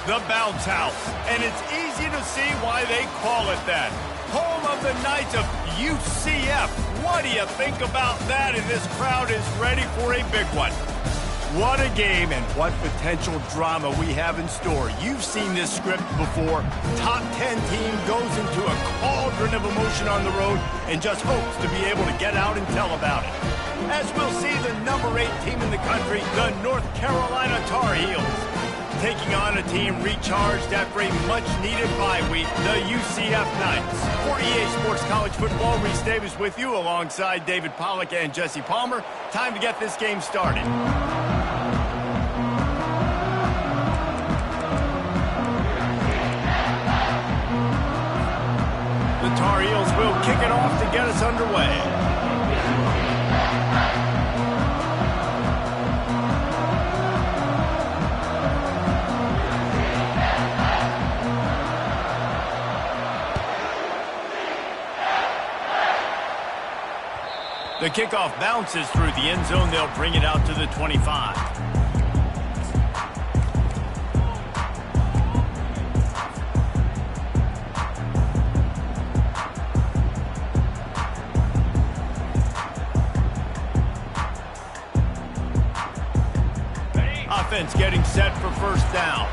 The Bounce House, and it's easy to see why they call it that. Home of the Knights of UCF. What do you think about that? And this crowd is ready for a big one. What a game and what potential drama we have in store. You've seen this script before. Top 10 team goes into a cauldron of emotion on the road and just hopes to be able to get out and tell about it. As we'll see the number 8 team in the country, the North Carolina Tar Heels, taking on a team recharged after a much-needed bye week, the UCF Knights. For EA Sports College Football, Reese Davis with you alongside David Pollack and Jesse Palmer. Time to get this game started. The Tar Heels will kick it off to get us underway. The kickoff bounces through the end zone. They'll bring it out to the 25. Offense getting set for first down.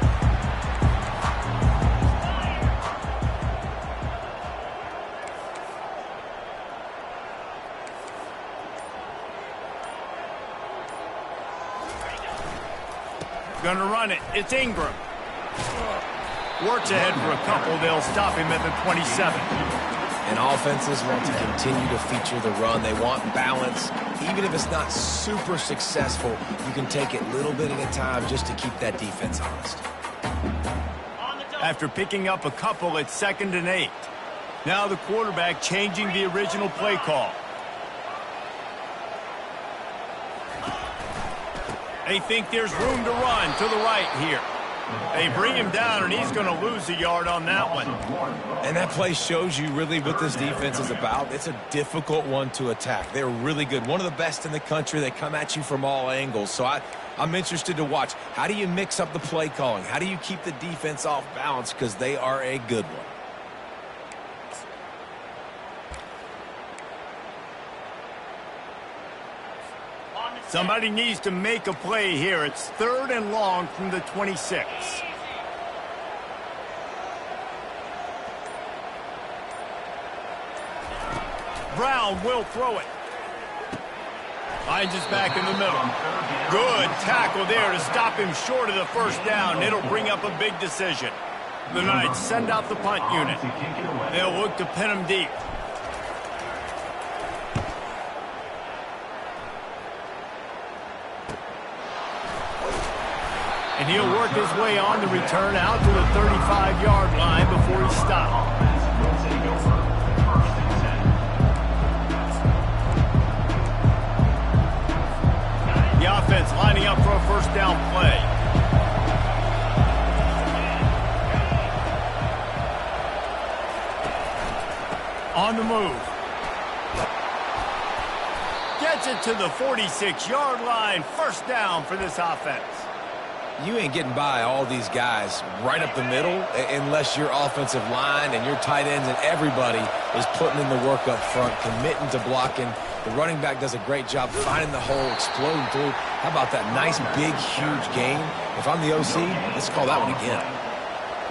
Going to run it. It's Ingram. Works ahead for a couple. They'll stop him at the 27. And offenses want to continue to feature the run. They want balance. Even if it's not super successful, you can take it little bit at a time just to keep that defense honest. After picking up a couple, it's 2nd and 8. Now the quarterback changing the original play call. They think there's room to run to the right here. They bring him down, and he's going to lose a yard on that one. And that play shows you really what this defense is about. It's a difficult one to attack. They're really good. One of the best in the country. They come at you from all angles. So I'm interested to watch. How do you mix up the play calling? How do you keep the defense off balance? Because they are a good one. Somebody needs to make a play here. It's 3rd and long from the 26. Brown will throw it. Finds us back in the middle. Good tackle there to stop him short of the first down. It'll bring up a big decision. The Knights send out the punt unit. They'll look to pin him deep. And he'll work his way on the return out to the 35-yard line before he stopped. The offense lining up for a first down play. On the move. Gets it to the 46-yard line. First down for this offense. You ain't getting by all these guys right up the middle unless your offensive line and your tight ends and everybody is putting in the work up front, committing to blocking. The running back does a great job finding the hole, exploding through. How about that nice, big, huge gain? If I'm the OC, let's call that one again.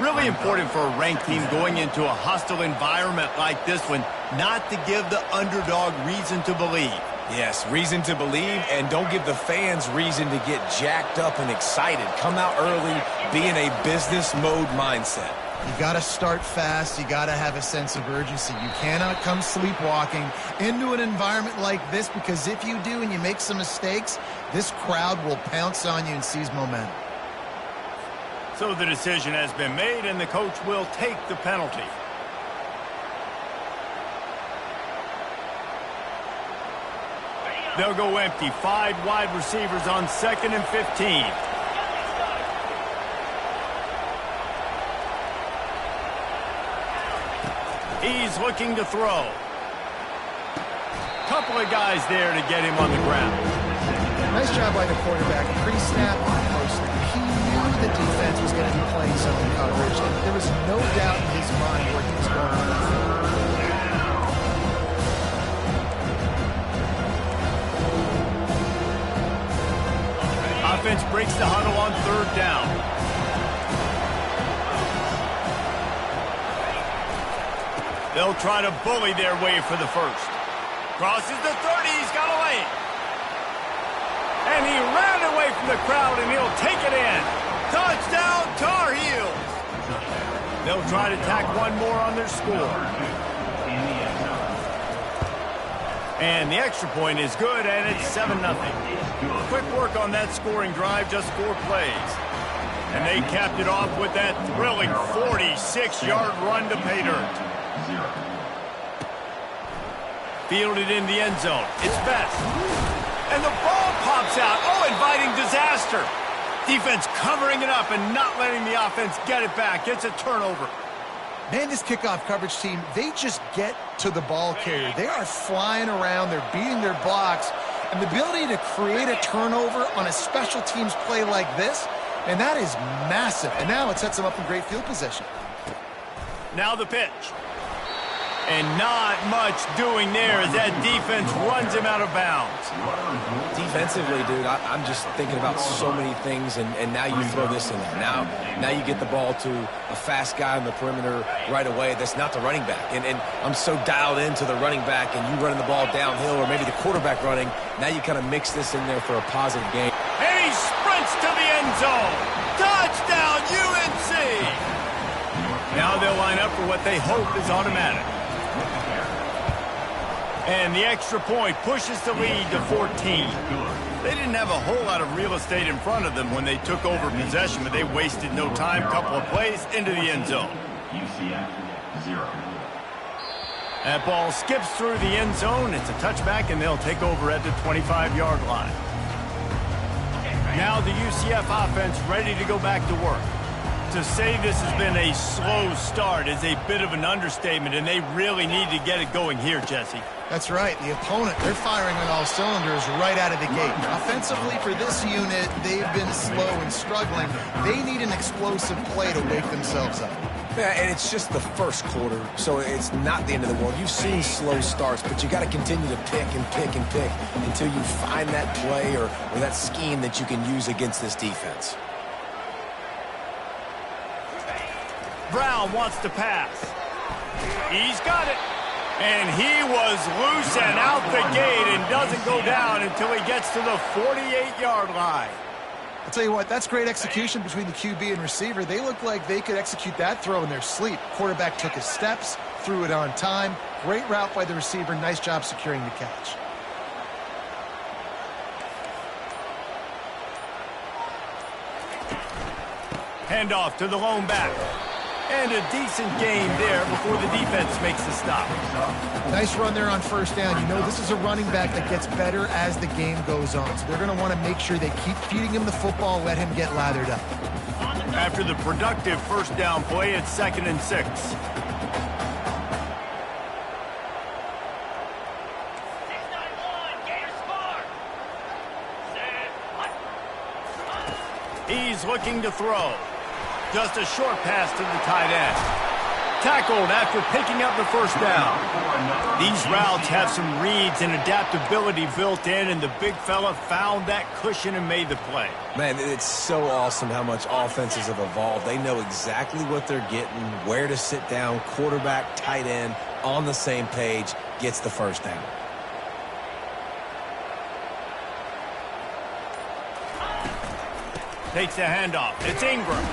Really important for a ranked team going into a hostile environment like this one, not to give the underdog reason to believe. Yes, reason to believe, and don't give the fans reason to get jacked up and excited. Come out early, be in a business mode mindset. You got to start fast. You got to have a sense of urgency. You cannot come sleepwalking into an environment like this, because if you do and you make some mistakes, this crowd will pounce on you and seize momentum. So the decision has been made, and the coach will take the penalty. They'll go empty. 5 wide receivers on 2nd and 15. He's looking to throw. Couple of guys there to get him on the ground. Nice job by the quarterback. Pre-snap, post-snap. He knew the defense was going to be playing zone coverage, and there was no doubt in his mind where he was going on that field. Offense breaks the huddle on third down. They'll try to bully their way for the first. Crosses the 30, he's got away. And he ran away from the crowd, and he'll take it in. Touchdown, Tar Heels. They'll try to tack one more on their score. And the extra point is good, and it's 7-0. Quick work on that scoring drive, just 4 plays. And they capped it off with that thrilling 46-yard run to pay dirt. Fielded in the end zone. It's Best. And the ball pops out. Oh, inviting disaster. Defense covering it up and not letting the offense get it back. It's a turnover. Man, this kickoff coverage team, they just get to the ball carrier. They are flying around. They're beating their blocks. And the ability to create a turnover on a special teams play like this, and that is massive. And now it sets them up in great field position. Now the pitch. And not much doing there as that defense runs him out of bounds. Defensively, dude, I'm just thinking about so many things, and now you throw this in there. Now you get the ball to a fast guy on the perimeter right away. That's not the running back. And I'm so dialed into the running back, and you running the ball downhill, or maybe the quarterback running. Now you kind of mix this in there for a positive game. And he sprints to the end zone. Touchdown, UNC! Now they'll line up for what they hope is automatic. And the extra point pushes the lead to 14. They didn't have a whole lot of real estate in front of them when they took over possession, but they wasted no time. Couple of plays into the end zone. That ball skips through the end zone. It's a touchback, and they'll take over at the 25-yard line. Now the UCF offense ready to go back to work. To say this has been a slow start is a bit of an understatement, and they really need to get it going here, Jesse. That's right. The opponent, they're firing on all cylinders right out of the gate. Offensively, for this unit, they've been slow and struggling. They need an explosive play to wake themselves up. Yeah, and it's just the first quarter, so it's not the end of the world. You've seen slow starts, but you got to continue to pick and pick and pick until you find that play or that scheme that you can use against this defense. Brown wants to pass. He's got it. And he was loose and out the gate and doesn't go down until he gets to the 48-yard line. I'll tell you what, that's great execution between the QB and receiver. They look like they could execute that throw in their sleep. Quarterback took his steps, threw it on time. Great route by the receiver. Nice job securing the catch. Handoff to the lone back. And a decent game there before the defense makes the stop. Nice run there on first down. You know this is a running back that gets better as the game goes on. So they're going to want to make sure they keep feeding him the football, let him get lathered up. After the productive first down play, it's 2nd and 6. He's looking to throw. Just a short pass to the tight end. Tackled after picking up the first down. These routes have some reads and adaptability built in, and the big fella found that cushion and made the play. Man, it's so awesome how much offenses have evolved. They know exactly what they're getting, where to sit down, quarterback, tight end, on the same page, gets the first down. Takes the handoff. It's Ingram.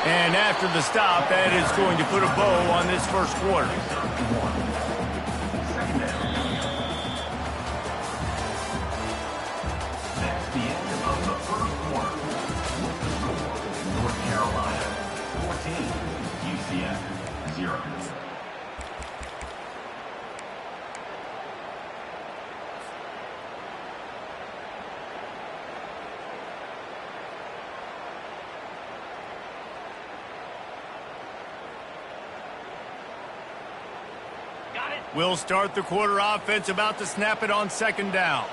And after the stop, that is going to put a bow on this first quarter. That's the end of the first quarter. North Carolina 14, UCF 0. We'll start the quarter offense, about to snap it on second down.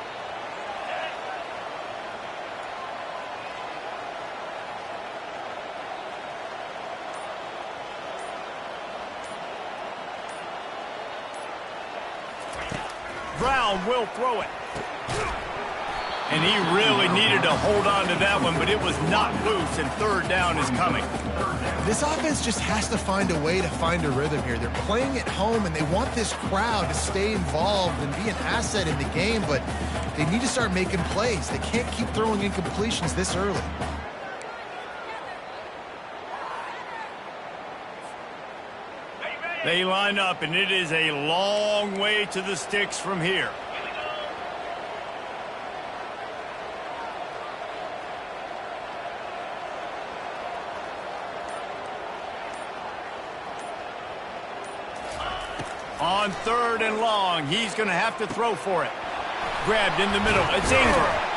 Brown will throw it. And he really needed to hold on to that one, but it was not loose, and third down is coming. This offense just has to find a way to find a rhythm here. They're playing at home, and they want this crowd to stay involved and be an asset in the game, but they need to start making plays. They can't keep throwing incompletions this early. They line up, and it is a long way to the sticks from here. On third and long, he's going to have to throw for it. Grabbed in the middle. It's Ingram.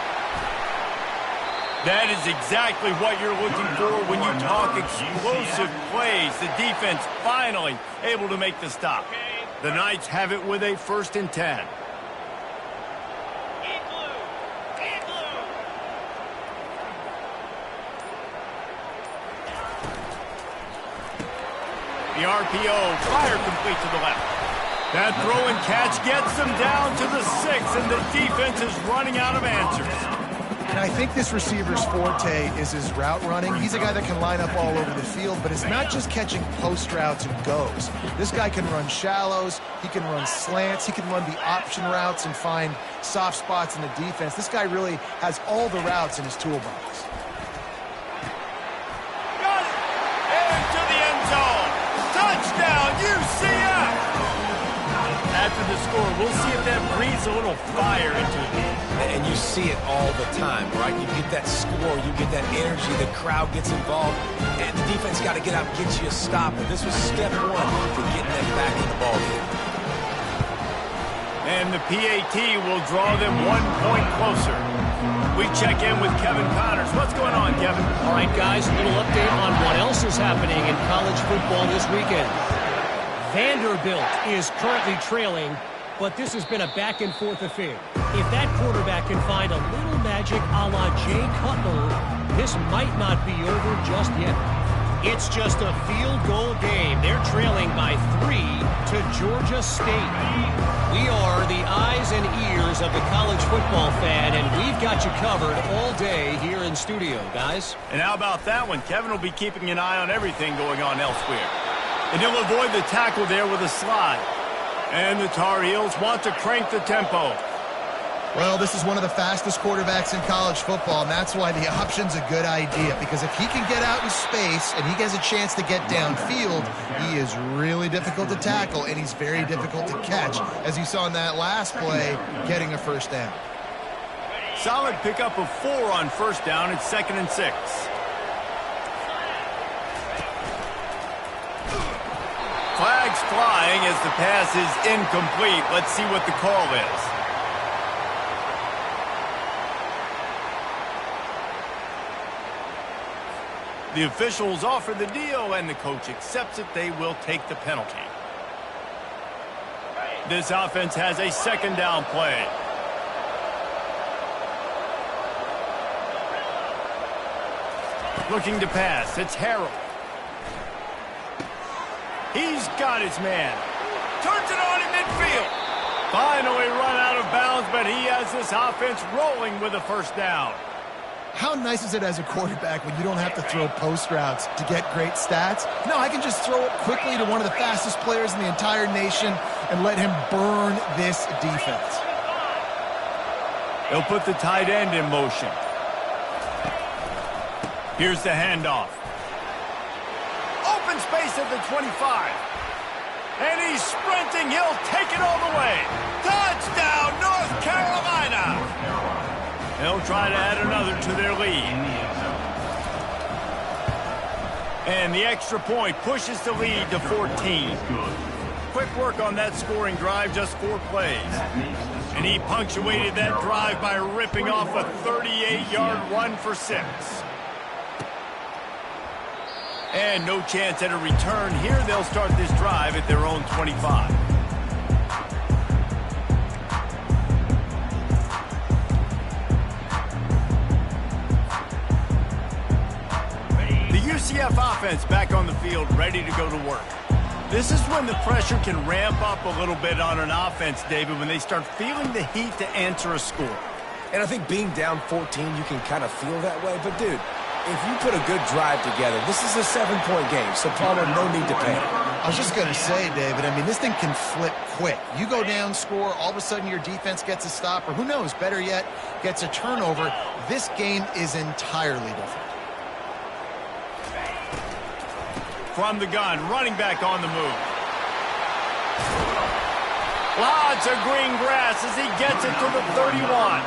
That is exactly what you're looking for when you talk explosive plays. The defense finally able to make the stop. The Knights have it with a 1st and 10. The RPO, fire complete to the left. That throw and catch gets them down to the 6, and the defense is running out of answers. And I think this receiver's forte is his route running. He's a guy that can line up all over the field, but it's not just catching post routes and goes. This guy can run shallows, he can run slants, he can run the option routes and find soft spots in the defense. This guy really has all the routes in his toolbox. Got it! Into the end zone! Touchdown, UCF! After the score, we'll see if that breathes a little fire into it. And you see it all the time, right? You get that score, you get that energy, the crowd gets involved, and the defense got to get out and get you a stop. But this was step one to getting them back in the ballgame. And the PAT will draw them 1 point closer. We check in with Kevin Connors. What's going on, Kevin? All right, guys, a little update on what else is happening in college football this weekend. Vanderbilt is currently trailing, but this has been a back-and-forth affair. If that quarterback can find a little magic a la Jay Cutler, this might not be over just yet. It's just a field goal game. They're trailing by 3 to Georgia State. We are the eyes and ears of the college football fan, and we've got you covered all day here in studio, guys. And how about that one? Kevin will be keeping an eye on everything going on elsewhere. And he'll avoid the tackle there with a slide. And the Tar Heels want to crank the tempo. Well, this is one of the fastest quarterbacks in college football, and that's why the option's a good idea. Because if he can get out in space and he gets a chance to get downfield, he is really difficult to tackle, and he's very difficult to catch. As you saw in that last play, getting a 1st down. Solid pickup of 4 on 1st down. It's 2nd and 6. Flags flying as the pass is incomplete. Let's see what the call is. The officials offer the deal, and the coach accepts it. They will take the penalty. This offense has a 2nd down play. Looking to pass. It's Harrell. He's got his man. Turns it on in midfield. Finally run out of bounds, but he has this offense rolling with a 1st down. How nice is it as a quarterback when you don't have to throw post routes to get great stats? No, I can just throw it quickly to one of the fastest players in the entire nation and let him burn this defense. They'll put the tight end in motion. Here's the handoff. Open space at the 25. And he's sprinting. He'll take it all the way. Touchdown, North Carolina. They'll try to add another to their lead. And the extra point pushes the lead to 14. Quick work on that scoring drive, just 4 plays. And he punctuated that drive by ripping off a 38-yard run for 6. And no chance at a return here. They'll start this drive at their own 25. The UCF offense back on the field, ready to go to work. This is when the pressure can ramp up a little bit on an offense, David, when they start feeling the heat to answer a score. And I think being down 14, you can kind of feel that way. But, dude, if you put a good drive together, this is a 7-point game, so Palmer, no need to panic. I was just going to say, David, I mean, this thing can flip quick. You go down, score, all of a sudden your defense gets a stop, or who knows, better yet, gets a turnover. This game is entirely different. From the gun, running back on the move. Lots of green grass as he gets it to the 31.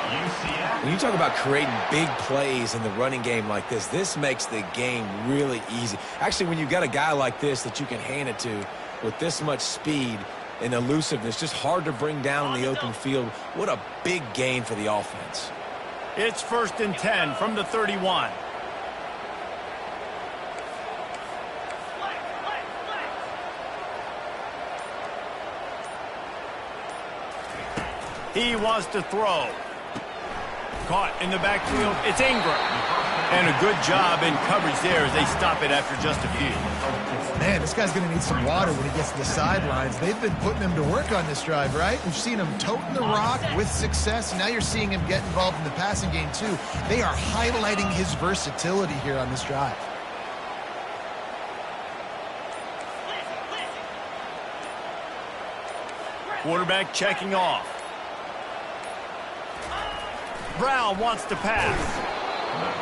When you talk about creating big plays in the running game like this makes the game really easy. Actually, when you've got a guy like this that you can hand it to with this much speed and elusiveness, just hard to bring down in the open field, what a big gain for the offense. It's 1st and 10 from the 31. He wants to throw. Caught in the backfield. It's Ingram. And a good job in coverage there as they stop it after just a few. Man, this guy's going to need some water when he gets to the sidelines. They've been putting him to work on this drive, right? We've seen him toting the rock with success. Now you're seeing him get involved in the passing game, too. They are highlighting his versatility here on this drive. Quarterback checking off. Brown wants to pass.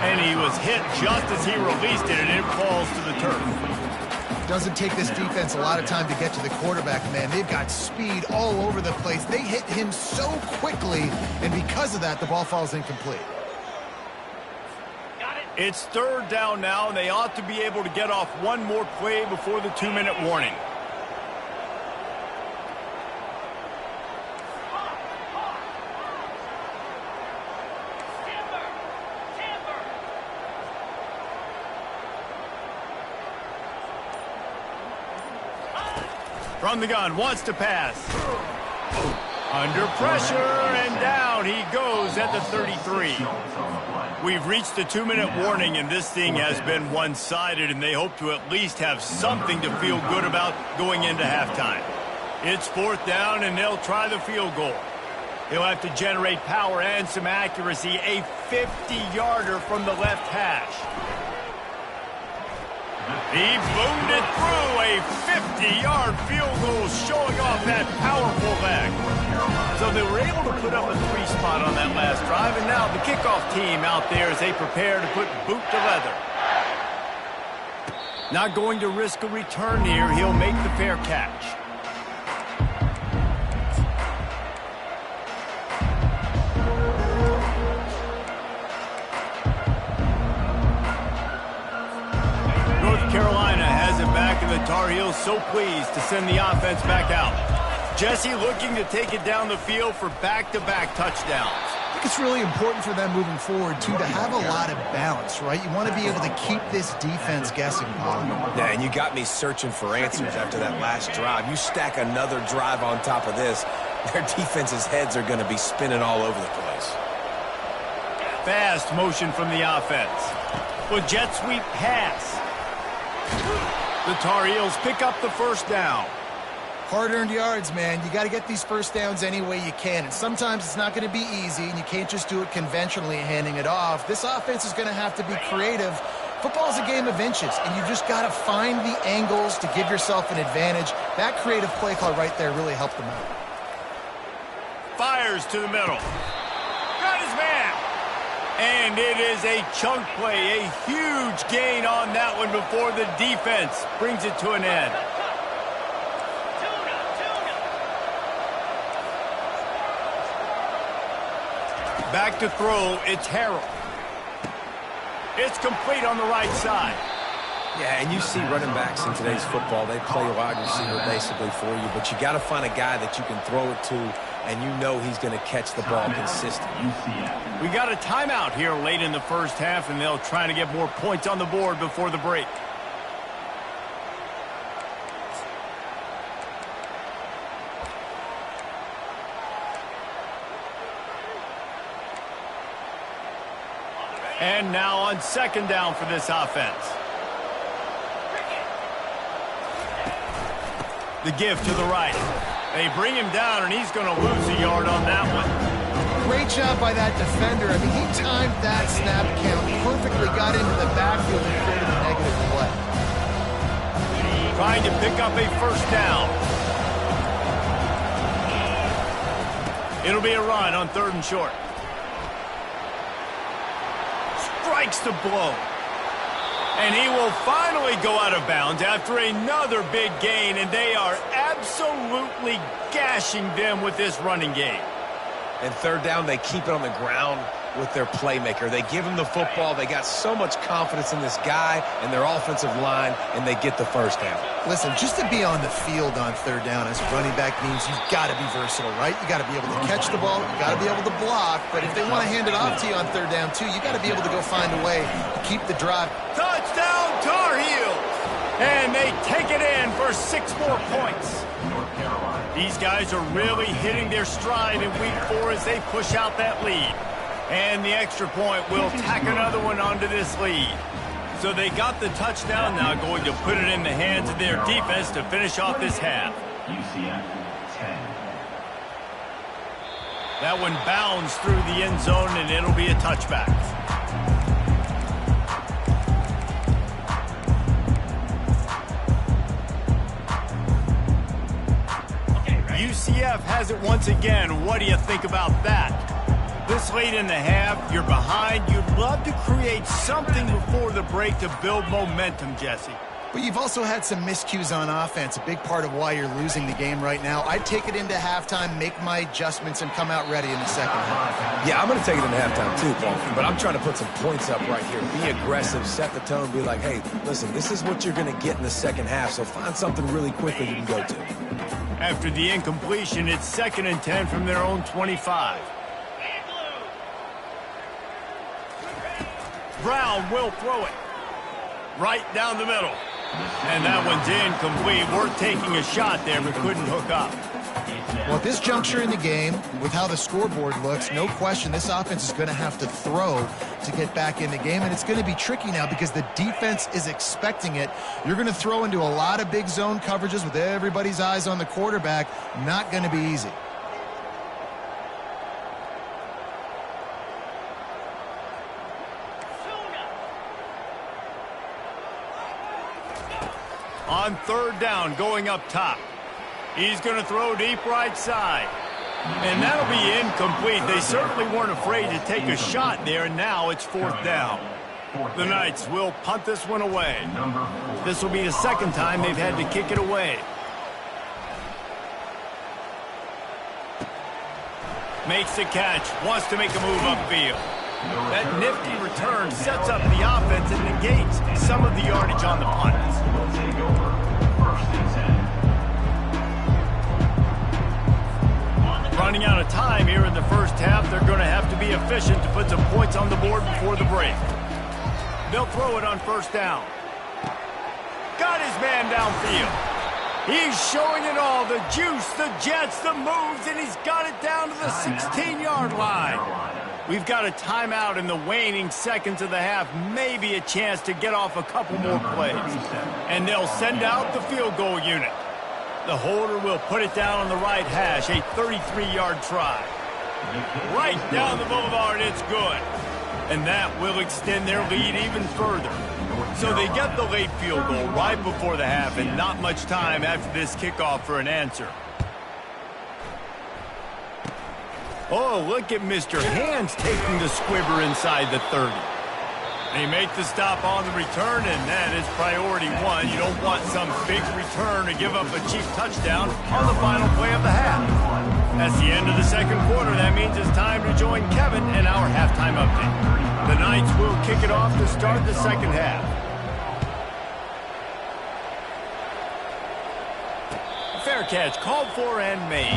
And he was hit just as he released it, and it falls to the turf. Doesn't take this defense a lot of time to get to the quarterback, man. They've got speed all over the place. They hit him so quickly, and because of that, the ball falls incomplete. It's 3rd down now, and they ought to be able to get off one more play before the 2-minute warning. From the gun, wants to pass. Under pressure, and down he goes at the 33. We've reached the 2-minute warning, and this thing has been one-sided, and they hope to at least have something to feel good about going into halftime. It's 4th down, and they'll try the field goal. He'll have to generate power and some accuracy, a 50-yarder from the left hash. He boomed it through, a 50-yard field goal showing off that powerful leg. So they were able to put up a 3-spot on that last drive, and now the kickoff team out there as they prepare to put boot to leather. Not going to risk a return here. He'll make the fair catch. Carolina has it back, and the Tar Heels so pleased to send the offense back out. Jesse looking to take it down the field for back-to-back touchdowns. I think it's really important for them moving forward, too, to have a lot of balance, right? You want to be able to keep this defense guessing, Paul. Yeah, and you got me searching for answers after that last drive. You stack another drive on top of this, their defense's heads are going to be spinning all over the place. Fast motion from the offense. With jet sweep pass. The Tar Heels pick up the 1st down. Hard-earned yards, man. You got to get these first downs any way you can. And sometimes it's not going to be easy, and you can't just do it conventionally handing it off. This offense is going to have to be creative. Football is a game of inches, and you just got to find the angles to give yourself an advantage. That creative play call right there really helped them out. Fires to the middle. Got his man. And it is a chunk play, a huge gain on that one before the defense brings it to an end. Back to throw, it's Harrell. It's complete on the right side. Yeah, and you see running backs in today's football, they play wide receiver basically for you, but you got to find a guy that you can throw it to, and you know he's going to catch the ball consistently. We got a timeout here late in the 1st half, and they'll try to get more points on the board before the break. And now on 2nd down for this offense. The give to the right. They bring him down, and he's going to lose a yard on that one. Great job by that defender. I mean, he timed that snap count perfectly, got into the backfield and created a negative play. Trying to pick up a first down. It'll be a run on 3rd and short. Strikes the blow. And he will finally go out of bounds after another big gain, and they are absolutely gashing them with this running game. And 3rd down, they keep it on the ground with their playmaker. They give him the football. They got so much confidence in this guy and their offensive line, and they get the first down. Listen, just to be on the field on 3rd down as a running back means you've got to be versatile, right? You got to be able to catch the ball. You got to be able to block. But if they want to hand it off to you on 3rd down, too, you got to be able to go find a way to keep the drive. Touchdown, Tar Heels! And they take it in for 6 more points. North Carolina. These guys are really hitting their stride in week 4 as they push out that lead. And the extra point will tack another one onto this lead. So they got the touchdown, now going to put it in the hands of their defense to finish off this half. UCF 10. That one bounds through the end zone, and it'll be a touchback. UCF has it once again. What do you think about that? This late in the half, you're behind. You'd love to create something before the break to build momentum, Jesse. But you've also had some miscues on offense, a big part of why you're losing the game right now. I'd take it into halftime, make my adjustments, and come out ready in the second half. Yeah, I'm going to take it into halftime too, Paul. But I'm trying to put some points up right here. Be aggressive, set the tone, be like, hey, listen, this is what you're going to get in the second half, so find something really quick that you can go to. After the incompletion, it's 2nd and 10 from their own 25. Brown will throw it right down the middle. And that one's incomplete. Worth taking a shot there, but couldn't hook up. Well, at this juncture in the game, with how the scoreboard looks, no question this offense is going to have to throw to get back in the game, and it's going to be tricky now because the defense is expecting it. You're going to throw into a lot of big zone coverages with everybody's eyes on the quarterback. Not going to be easy. On 3rd down, going up top. He's going to throw deep right side. And that'll be incomplete. They certainly weren't afraid to take a shot there, and now it's 4th down. The Knights will punt this one away. This will be the 2nd time they've had to kick it away. Makes the catch, wants to make a move upfield. That nifty return sets up the offense and negates some of the yardage on the punt. Will take over 1st and 10. Running out of time here in the first half, they're going to have to be efficient to put some points on the board before the break. They'll throw it on 1st down. Got his man downfield. He's showing it all, the juice, the jets, the moves, and he's got it down to the 16-yard line. We've got a timeout in the waning seconds of the half, maybe a chance to get off a couple more plays. And they'll send out the field goal unit. The holder will put it down on the right hash, a 33-yard try. Right down the boulevard, it's good. And that will extend their lead even further. So they get the late field goal right before the half, and not much time after this kickoff for an answer. Oh, look at Mr. Hands taking the squibber inside the 30. They make the stop on the return, and that is priority 1. You don't want some big return to give up a cheap touchdown on the final play of the half. That's the end of the 2nd quarter. That means it's time to join Kevin in our halftime update. The Knights will kick it off to start the 2nd half. Fair catch called for and made.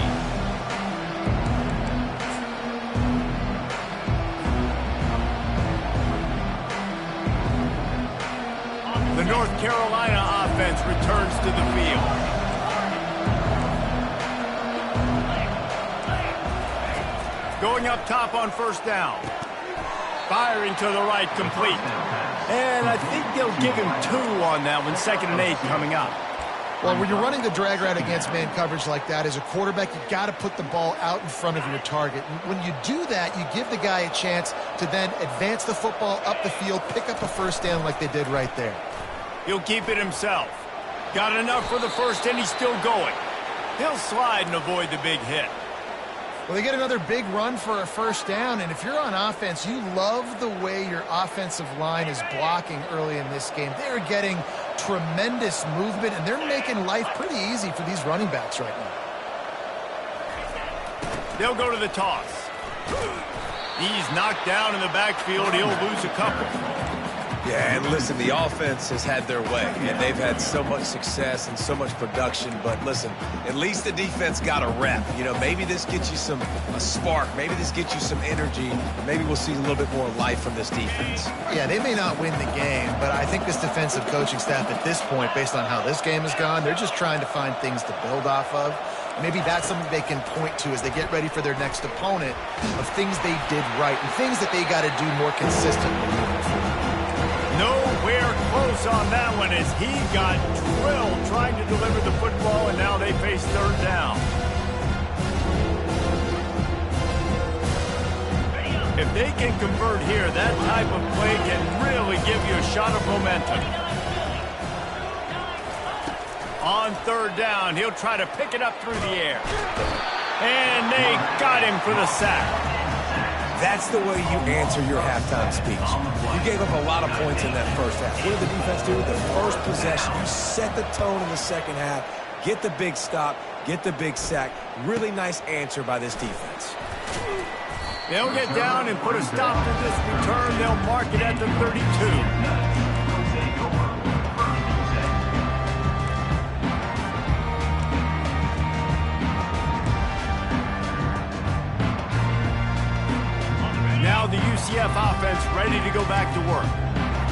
The North Carolina offense returns to the field. Going up top on 1st down. Firing to the right, complete. And I think they'll give him 2 on that one. 2nd and 8 coming up. Well, when you're running the drag route against man coverage like that, as a quarterback, you've got to put the ball out in front of your target. And when you do that, you give the guy a chance to then advance the football up the field, pick up a first down like they did right there. He'll keep it himself. Got enough for the first, and he's still going. He'll slide and avoid the big hit. Well, they get another big run for a first down, and if you're on offense, you love the way your offensive line is blocking early in this game. They're getting tremendous movement, and they're making life pretty easy for these running backs right now. They'll go to the toss. He's knocked down in the backfield. He'll lose a couple. Yeah, and listen, the offense has had their way, and they've had so much success and so much production. But listen, at least the defense got a rep. You know, maybe this gets you a spark. Maybe this gets you some energy. Maybe we'll see a little bit more life from this defense. Yeah, they may not win the game, but I think this defensive coaching staff at this point, based on how this game has gone, they're just trying to find things to build off of. Maybe that's something they can point to as they get ready for their next opponent of things they did right and things that they got to do more consistently. Nowhere close on that one as he got drilled trying to deliver the football, and now they face third down. If they can convert here, that type of play can really give you a shot of momentum. On third down, he'll try to pick it up through the air. And they got him for the sack. That's the way you answer your halftime speech. You gave up a lot of points in that first half. What did the defense do? The first possession, you set the tone in the second half, get the big stop, get the big sack. Really nice answer by this defense. They'll get down and put a stop to this return. They'll mark it at the 32. Now the UCF offense ready to go back to work.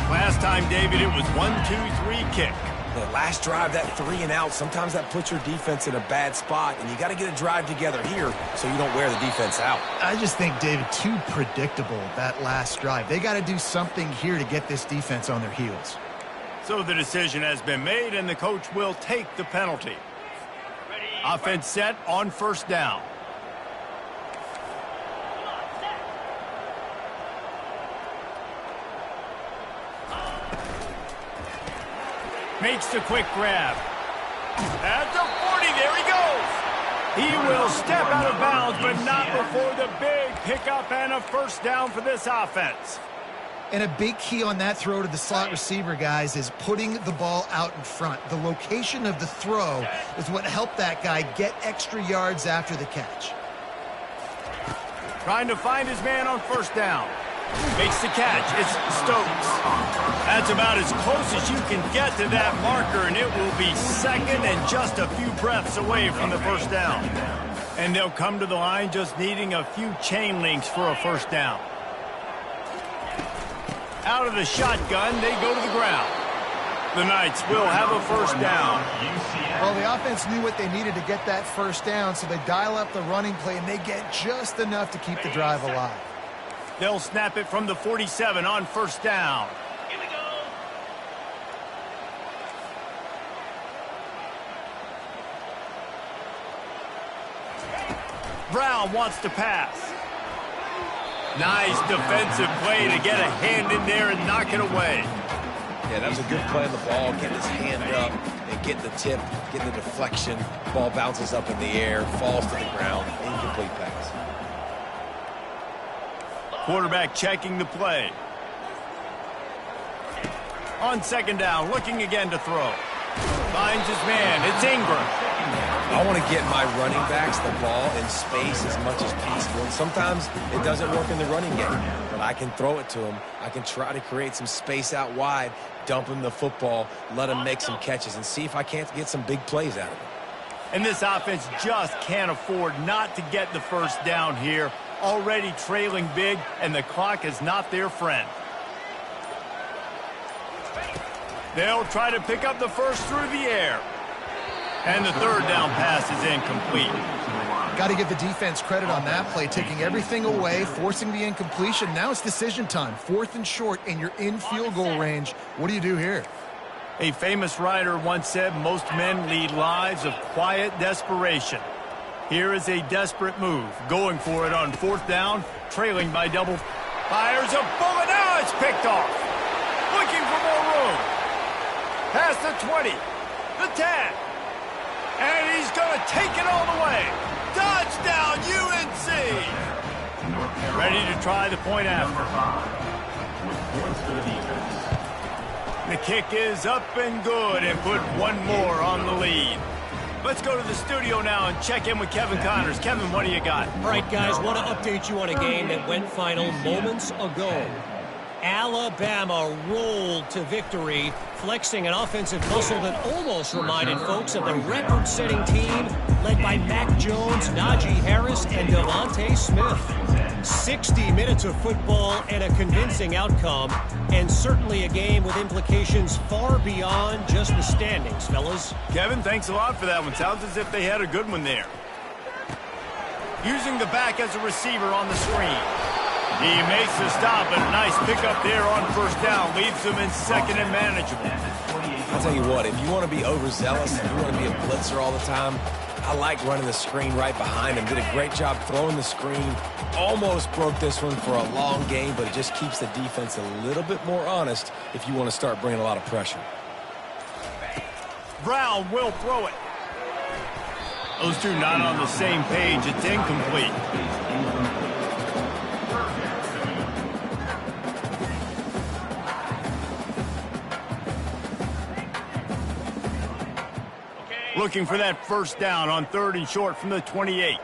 Last time, David, it was 1-2-3 kick. The last drive, that 3 and out, sometimes that puts your defense in a bad spot, and you got to get a drive together here so you don't wear the defense out. I just think, David, too predictable, that last drive. They got to do something here to get this defense on their heels. So the decision has been made, and the coach will take the penalty. Offense set on first down. Makes the quick grab. At the 40, there he goes. He will step out of bounds, but not before the big pickup and a first down for this offense. And a big key on that throw to the slot receiver, guys, is putting the ball out in front. The location of the throw is what helped that guy get extra yards after the catch. Trying to find his man on first down. Makes the catch. It's Stokes. That's about as close as you can get to that marker, and it will be second and just a few breaths away from the first down. And they'll come to the line just needing a few chain links for a first down. Out of the shotgun, they go to the ground. The Knights will have a first down. Well, the offense knew what they needed to get that first down, so they dial up the running play, and they get just enough to keep the drive alive. They'll snap it from the 47 on first down. Here we go. Brown wants to pass. Nice defensive play to get a hand in there and knock it away. Yeah, that was a good play on the ball, getting his hand up and getting the tip, getting the deflection. Ball bounces up in the air, falls to the ground, incomplete pass. Quarterback checking the play. On second down, looking again to throw. Finds his man. It's Ingram. I want to get my running backs the ball in space as much as possible. And sometimes it doesn't work in the running game, but I can throw it to him. I can try to create some space out wide, dump him the football, let him make some catches, and see if I can't get some big plays out of him. And this offense just can't afford not to get the first down here. Already trailing big, and the clock is not their friend. They'll try to pick up the first through the air. And the third down pass is incomplete. Got to give the defense credit on that play, taking everything away, forcing the incompletion. Now it's decision time. 4th and short, and you're in field goal range. What do you do here? A famous writer once said most men lead lives of quiet desperation. Here is a desperate move, going for it on 4th down, trailing by double. Fires a bullet. Now it's picked off. Looking for more room. Past the 20, the 10. And he's going to take it all the way. Touchdown, UNC. Ready to try the point after. With points for the defense. The kick is up and good and put one more on the lead. Let's go to the studio now and check in with Kevin Connors. Kevin, what do you got? All right, guys, want to update you on a game that went final moments ago. Alabama rolled to victory, flexing an offensive muscle that almost reminded folks of the record-setting team led by Mac Jones, Najee Harris, and Devontae Smith. 60 minutes of football and a convincing outcome, and certainly a game with implications far beyond just the standings, fellas. Kevin, thanks a lot for that one. Sounds as if they had a good one there. Using the back as a receiver on the screen. He makes the stop, but a nice pickup there on 1st down. Leaves them in 2nd and manageable. I'll tell you what, if you want to be overzealous, if you want to be a blitzer all the time, I like running the screen right behind him. Did a great job throwing the screen. Almost broke this one for a long game, but it just keeps the defense a little bit more honest if you want to start bringing a lot of pressure. Brown will throw it. Those two not on the same page. It's incomplete. Looking for that 1st down on 3rd and short from the 28.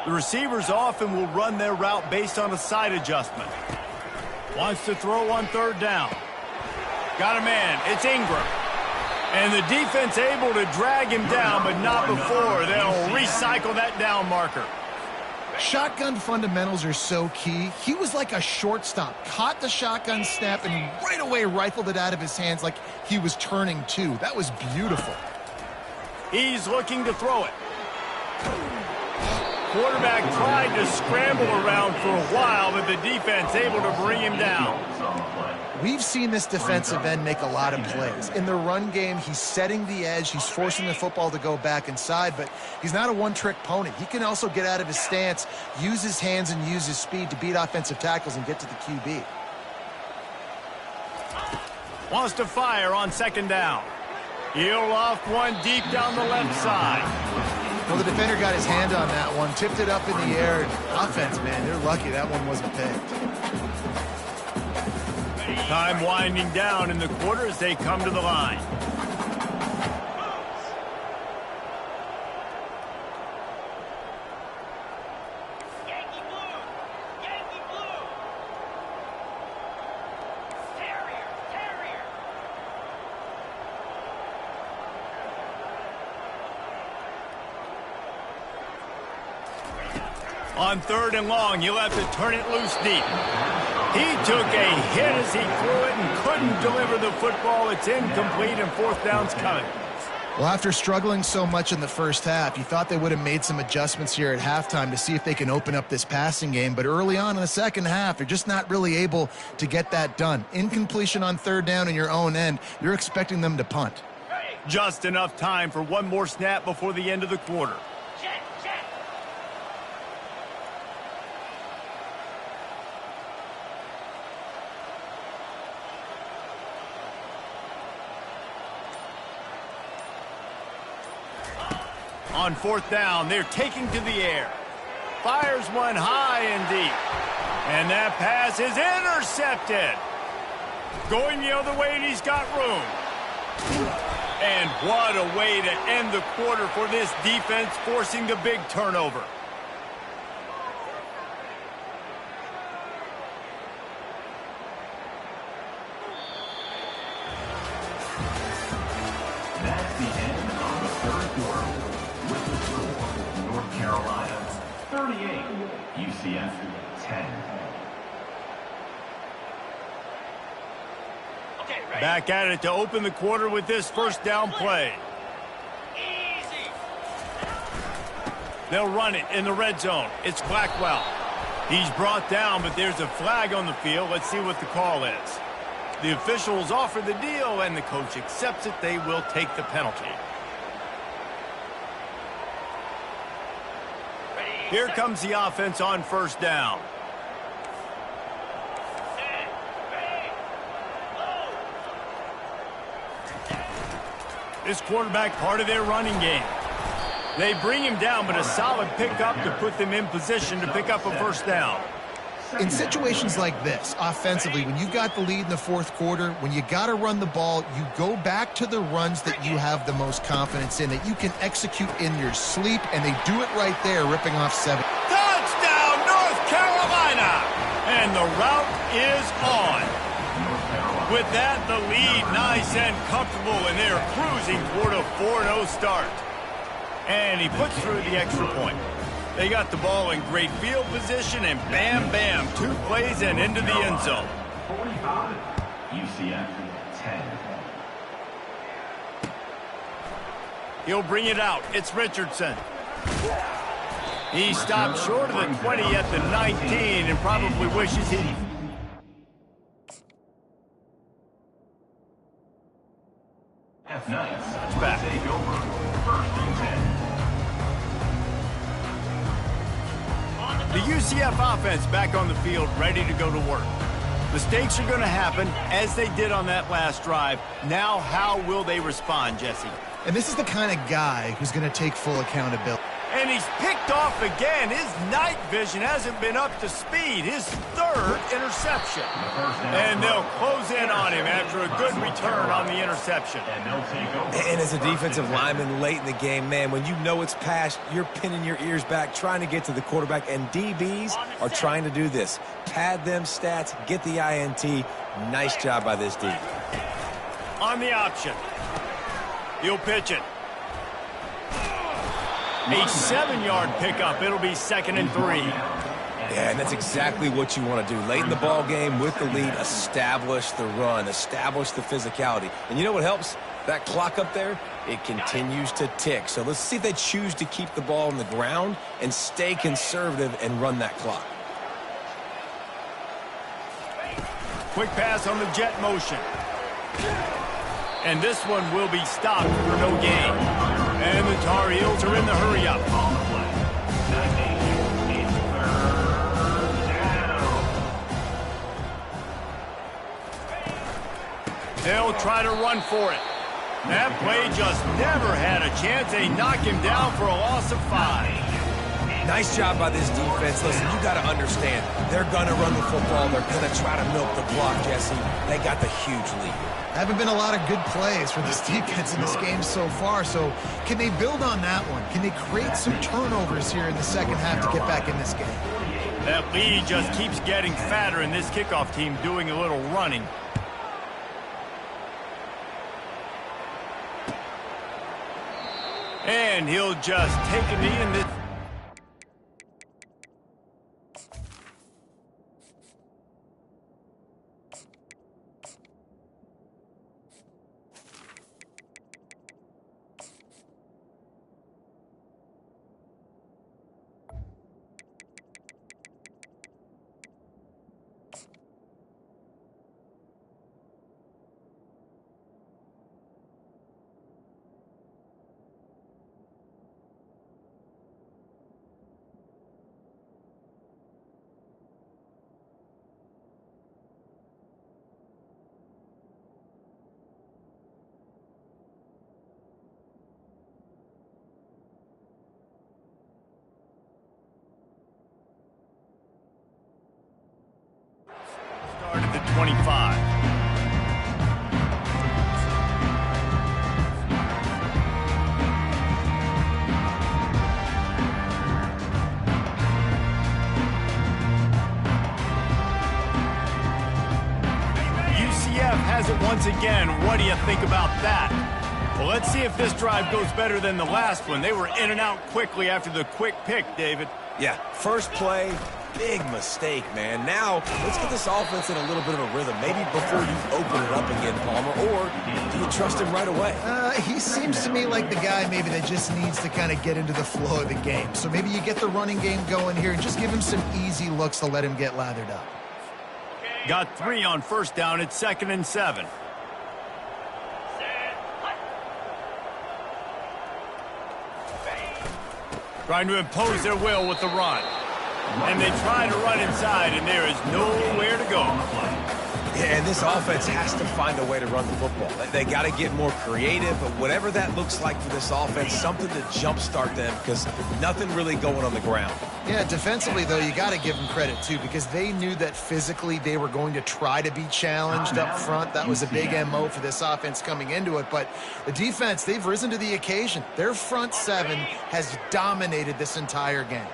The receivers often will run their route based on a side adjustment. Wants to throw on 3rd down. Got a man. It's Ingram. And the defense able to drag him down, but not before. They'll recycle that down marker. Shotgun fundamentals are so key. He was like a shortstop, caught the shotgun snap, and right away rifled it out of his hands like he was turning two. That was beautiful. He's looking to throw it. Quarterback tried to scramble around for a while, but the defense able to bring him down. We've seen this defensive end make a lot of plays. In the run game, he's setting the edge. He's forcing the football to go back inside, but he's not a one-trick pony. He can also get out of his stance, use his hands, and use his speed to beat offensive tackles and get to the QB. Wants to fire on 2nd down. He'll off one deep down the left side. Well, the defender got his hand on that one, tipped it up in the air. Offense, man, they're lucky that one wasn't picked. Time winding down in the quarter as they come to the line. Yankee blue! Yankee blue! Terrier! Terrier! On 3rd and long, you'll have to turn it loose deep. He took a hit as he threw it and couldn't deliver the football. It's incomplete, and 4th down's coming. Well, after struggling so much in the first half, you thought they would have made some adjustments here at halftime to see if they can open up this passing game. But early on in the second half, they're just not really able to get that done. Incompletion on 3rd down in your own end, you're expecting them to punt. Just enough time for one more snap before the end of the quarter. On 4th down, they're taking to the air. Fires one high and deep. And that pass is intercepted. Going the other way, and he's got room. And what a way to end the quarter for this defense, forcing the big turnover. That's the end of the 3rd quarter. With the score, North Carolina 38, UCF 10. Back at it to open the quarter with this 1st down play. They'll run it in the red zone. It's Blackwell. He's brought down, but there's a flag on the field. Let's see what the call is. The officials offer the deal, and the coach accepts it. They will take the penalty. Here comes the offense on first down. This quarterback part of their running game. They bring him down, but a solid pickup to put them in position to pick up a first down. In situations like this, offensively, when you've got the lead in the fourth quarter, when you got to run the ball, you go back to the runs that you have the most confidence in, that you can execute in your sleep, and they do it right there, ripping off 7. Touchdown, North Carolina! And the route is on. With that, the lead nice and comfortable, and they're cruising toward a 4-0 start. And he puts through the extra point. They got the ball in great field position, and bam, bam, 2 plays and into the end zone. 45, UCF 10. He'll bring it out. It's Richardson. He stopped short of the 20 at the 19 and probably wishes he... F9 back. Take over. First and 10. The UCF offense back on the field, ready to go to work. Mistakes are going to happen, as they did on that last drive. Now, how will they respond, Jesse? And this is the kind of guy who's going to take full accountability. And he's picked off again. His night vision hasn't been up to speed. His 3rd interception. And they'll close in on him after a good return on the interception. And they'll take over. And as a defensive lineman late in the game, man, when you know it's passed, you're pinning your ears back, trying to get to the quarterback, and DBs are trying to do this. Pad them stats, get the INT. Nice job by this D. On the option. He'll pitch it. A 7-yard pickup. It'll be 2nd and 3. Yeah, and that's exactly what you want to do. Late in the ball game with the lead, establish the run, establish the physicality. And you know what helps? That clock up there, it continues to tick. So let's see if they choose to keep the ball on the ground and stay conservative and run that clock. Quick pass on the jet motion. And this one will be stopped for no gain. And the Tar Heels are in the hurry-up. On the play. That means it's 3rd down. They'll try to run for it. That play just never had a chance. They knock him down for a loss of 5. Nice job by this defense. Listen, you got to understand, they're going to run the football. They're going to try to milk the clock, Jesse. They got the huge lead. Haven't been a lot of good plays for this defense in this game so far, so can they build on that one? Can they create some turnovers here in the second half to get back in this game? That lead just keeps getting fatter, and this kickoff team doing a little running. And he'll just take a knee in this. Started the 25. UCF has it once again. What do you think about that? Well, let's see if this drive goes better than the last one. They were in and out quickly after the quick pick, David. Yeah, first play, big mistake, man. Now, let's get this offense in a little bit of a rhythm. Maybe before you open it up again, Palmer, or do you trust him right away? He seems to me like the guy maybe that just needs to kind of get into the flow of the game. So maybe you get the running game going here and just give him some easy looks to let him get lathered up. Got 3 on first down. It's 2nd and 7. Trying to impose their will with the run. And they try to run inside, and there is nowhere to go. Yeah, and this offense has to find a way to run the football. They got to get more creative, but whatever that looks like for this offense, something to jumpstart them because nothing really going on the ground. Yeah, defensively, though, you got to give them credit, too, because they knew that physically they were going to try to be challenged up front. That was a big MO for this offense coming into it. But the defense, they've risen to the occasion. Their front 7 has dominated this entire game.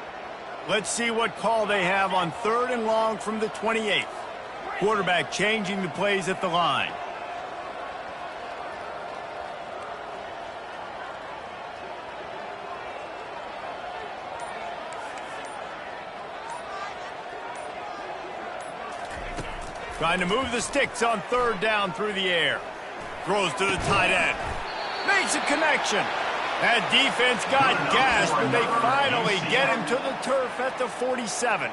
Let's see what call they have on 3rd and long from the 28th. Quarterback changing the plays at the line. Trying to move the sticks on 3rd down through the air. Throws to the tight end. Makes a connection. That defense got gassed, but they finally get him to the turf at the 47.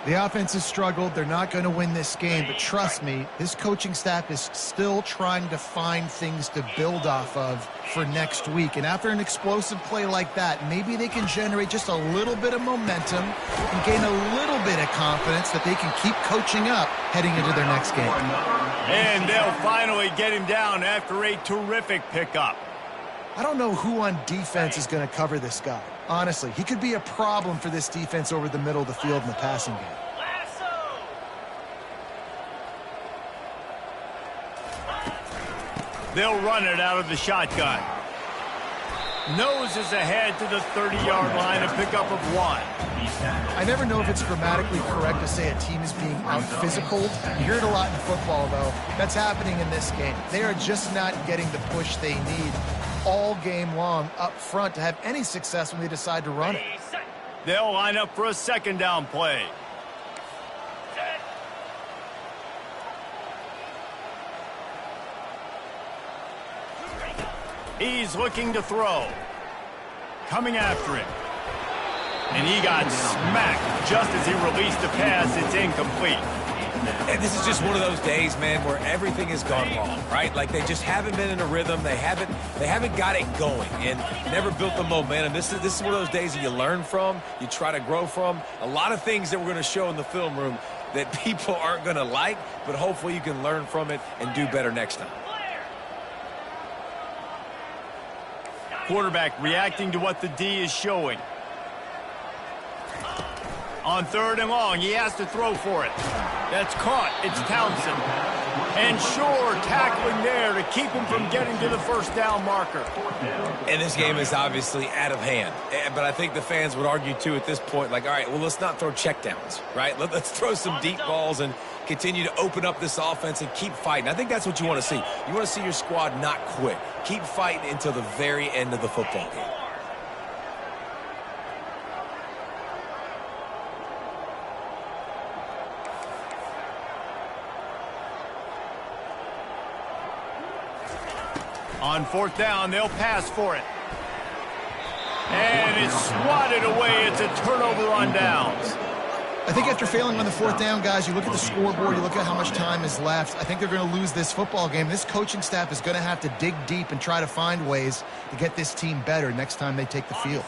The offense has struggled. They're not going to win this game, but trust me, this coaching staff is still trying to find things to build off of for next week. And after an explosive play like that, maybe they can generate just a little bit of momentum and gain a little bit of confidence that they can keep coaching up heading into their next game. And they'll finally get him down after a terrific pickup. I don't know who on defense is going to cover this guy. Honestly, he could be a problem for this defense over the middle of the field in the passing game. They'll run it out of the shotgun. Noses ahead to the 30-yard line, a pickup of 1. I never know if it's grammatically correct to say a team is being out-physicaled. You hear it a lot in football, though. That's happening in this game. They are just not getting the push they need all game long up front to have any success when they decide to run it. They'll line up for a 2nd down play. He's looking to throw. Coming after him. And he got smacked just as he released the pass. It's incomplete. And this is just one of those days, man, where everything has gone wrong, right? Like they just haven't been in a rhythm. They haven't got it going and never built the momentum. This is one of those days that you learn from, you try to grow from. A lot of things that we're going to show in the film room that people aren't going to like, but hopefully you can learn from it and do better next time. Quarterback reacting to what the D is showing. On 3rd and long, he has to throw for it. That's caught. It's Townsend. And Shore tackling there to keep him from getting to the 1st down marker. And this game is obviously out of hand. But I think the fans would argue, too, at this point, like, all right, well, let's not throw checkdowns, right? Let's throw some deep balls and continue to open up this offense and keep fighting. I think that's what you want to see. You want to see your squad not quit. Keep fighting until the very end of the football game. On 4th down, they'll pass for it. And it's swatted away. It's a turnover on downs. I think after failing on the 4th down, guys, you look at the scoreboard, you look at how much time is left. I think they're going to lose this football game. This coaching staff is going to have to dig deep and try to find ways to get this team better next time they take the field.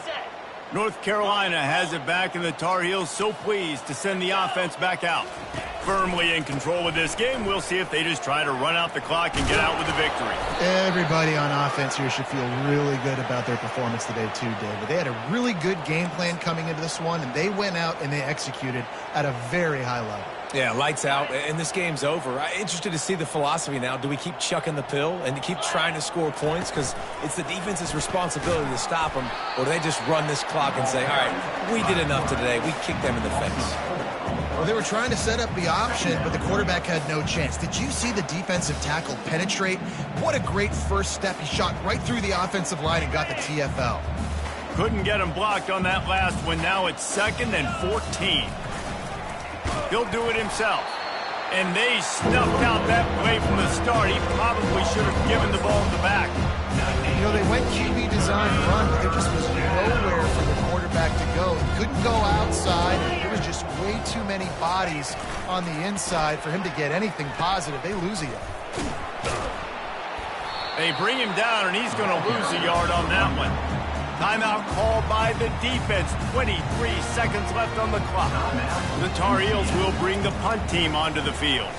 North Carolina has it back, and the Tar Heels so pleased to send the offense back out. Firmly in control of this game. We'll see if they just try to run out the clock and get out with the victory. Everybody on offense here should feel really good about their performance today too, David. They had a really good game plan coming into this one, and they went out and they executed at a very high level. Yeah, lights out, and this game's over. I'm interested to see the philosophy now. Do we keep chucking the pill and keep trying to score points? Because it's the defense's responsibility to stop them, or do they just run this clock and say, all right, we did enough today. We kicked them in the face. Well, they were trying to set up the option, but the quarterback had no chance. Did you see the defensive tackle penetrate? What a great first step. He shot right through the offensive line and got the TFL. Couldn't get him blocked on that last one. Now it's 2nd and 14. He'll do it himself. And they snuffed out that play from the start. He probably should have given the ball to the back. You know, they went QB design run, but there just was nowhere for the quarterback to go. He couldn't go outside. There was just way too many bodies on the inside for him to get anything positive. They lose a yard. They bring him down, and he's going to lose a yard on that one. Timeout called by the defense. 23 seconds left on the clock. The Tar Heels will bring the punt team onto the field.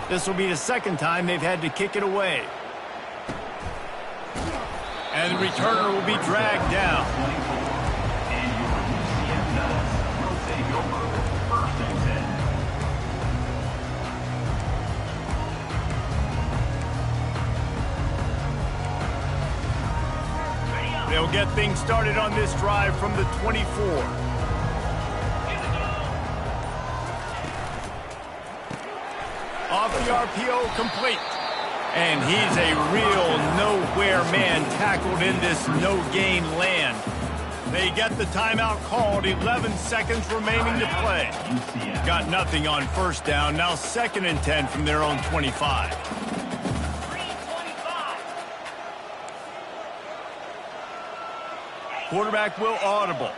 This will be the second time they've had to kick it away. And the returner will be dragged down. And your UCF Knights will take over 1st and 10. They'll get things started on this drive from the 24. Off the RPO, complete. And he's a real nowhere man tackled in this no-gain land. They get the timeout called, 11 seconds remaining to play. Got nothing on first down, now 2nd and 10 from their own 25. 3:25. Quarterback will audible.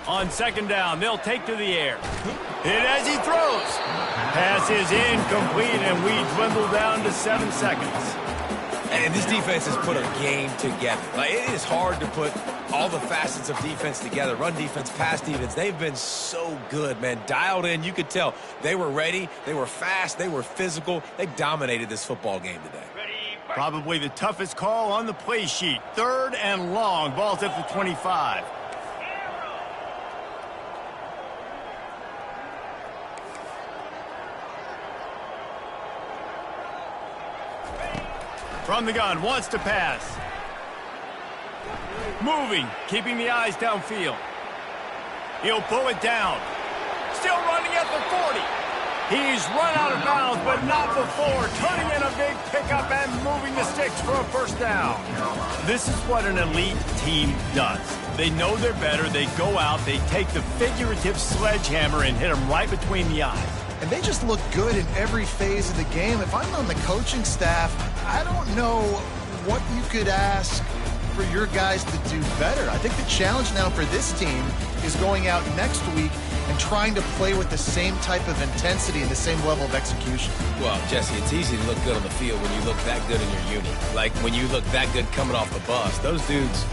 On 2nd down, they'll take to the air. Hit as he throws. Pass is incomplete, and we dwindle down to 7 seconds. And this defense has put a game together. Like, it is hard to put all the facets of defense together. Run defense, pass defense. They've been so good, man. Dialed in. You could tell they were ready. They were fast. They were physical. They dominated this football game today. Probably the toughest call on the play sheet. 3rd and long. Ball's at the 25. From the gun, wants to pass. Moving, keeping the eyes downfield. He'll pull it down. Still running at the 40. He's run out of bounds, but not before. Turning in a big pickup and moving the sticks for a 1st down. This is what an elite team does. They know they're better. They go out, they take the figurative sledgehammer and hit them right between the eyes. And they just look good in every phase of the game. If I'm on the coaching staff, I don't know what you could ask for your guys to do better. I think the challenge now for this team is going out next week and trying to play with the same type of intensity and the same level of execution. Well, Jesse, it's easy to look good on the field when you look that good in your unit. Like when you look that good coming off the bus. Those dudes